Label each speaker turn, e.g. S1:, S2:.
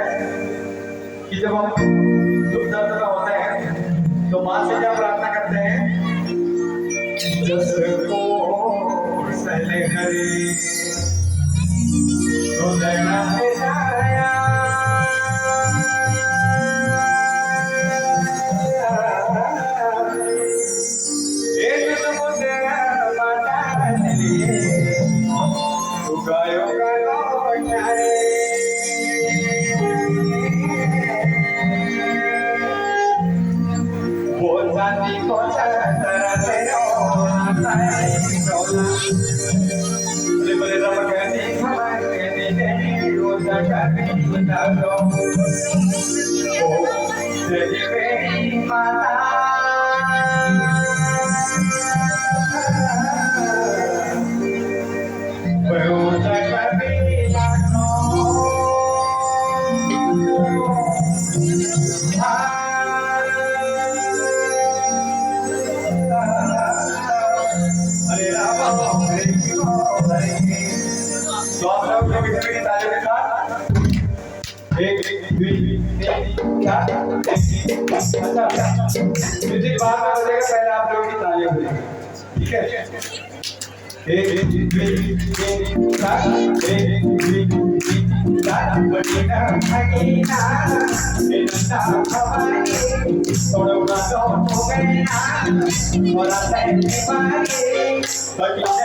S1: कि जब हम दुख दर्द में होते हैं तो माँ से क्या प्रार्थना करते हैं? जस को सहले हरे तो नैना से जाया एक तो मुझे माता लिए तो गायो गायो जाए Santi cosa terasero natai rola le bolera magani magani dei rosa kami dalo oh devi veni mata rosa kami dalo तो आप लोग जो मित्र की ताली के साथ एक चार म्यूजिक बार बार बजेगा पहले आप लोग की ताली बजेगी ठीक है एक चार बजेगा भगीना इतना हवाई थोड़ा उड़ा हो गया और आता है बीमारी भगीना